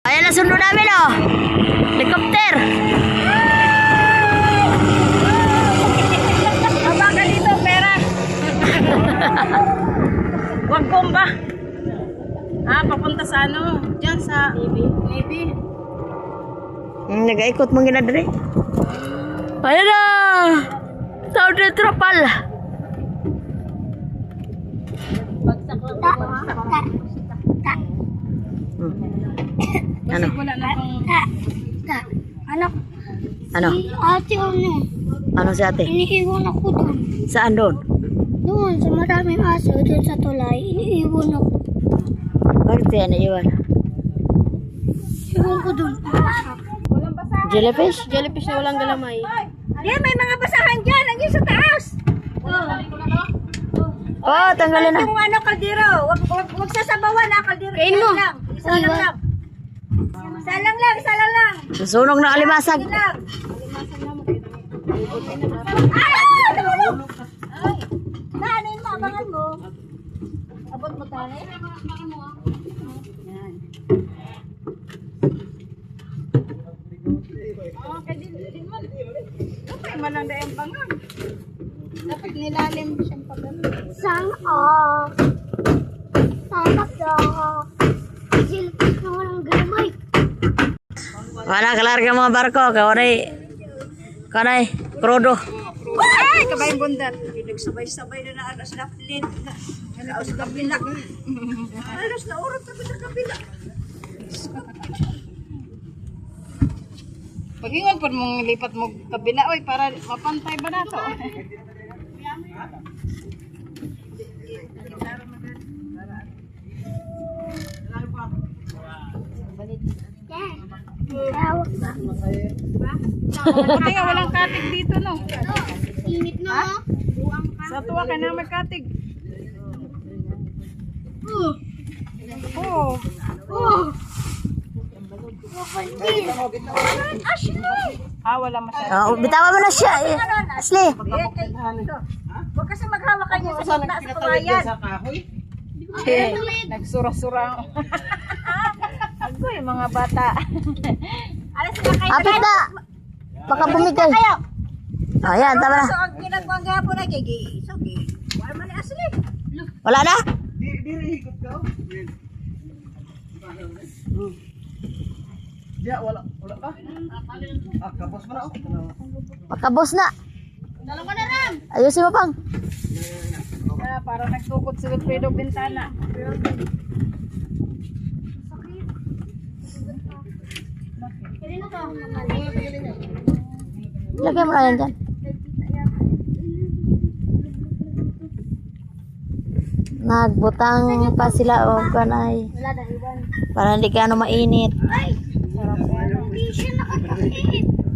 Ayan na sundo namin oh. Helicopter. Baka dito, pera. Wag bomba. Papunta sa ano? Diyan sa Navy. Nag-aikot mong ginadre. Ayan na. Tawad na trapal. Bagsak lang ako ha. Ano? Wala na akong... Anak, Ano? si ate ano, Ano si ate? iniiwan ako doon. Saan doon? Doon, sa maraming aso, doon sa tulay, iniiwan ako. Bakit yan naiwan? Iwan ko doon. Walang basahan. Jellyfish? Jellyfish na walang galamay. Di, may mga basahan dyan, nandiyan sa taas. Oh, tanggalin na. Yung ano, kaldero, wag sasabawan ha, kaldero. Kain mo. Isa lang. Isa lang. Susunog na alimasag. Isa lang. Ah! Tulog! Daanin mo, abangan mo. Abot mo tayo. Kapay man lang dahil bangang. Dapat nilalim siyang pagano. Sang off. Tamak off. Silpit na walang gamay. Wala kalarga mga barko. Kanay, krodo. Ay, kabayang bundat. Nagsabay-sabay na naalas na flint. Alas na kabila. Alas na urot na sa kabila. Pag-ingon po mong lipat mo kabila, oy, para mapantay ba na to? Tawag ba? Buti nga walang katig dito, no? Init na. Sa tuwa ka na may katig. Oh. Wala masyado. Bitawa mo na siya. Asli. Huwag kasi maghawak kayo sa gitna sa kawayan. Nagsura-sura. Ako yung mga bata. Alas sila kayo. Apit na. Baka bumigay. Ayan, tama na. So, ang ginagawa nga po na gigi. So, wala man ni asli. Wala na? Pakabos na. Dalawa na rin. Ayusin mo pang. Parang nagtukod sa Wilfredo Bintana. Lagay mo na yan dyan. Nagbutang pa sila o kanay. Wala na iwan. Para hindi ka mainit. Ay! Hindi siya nakakakit.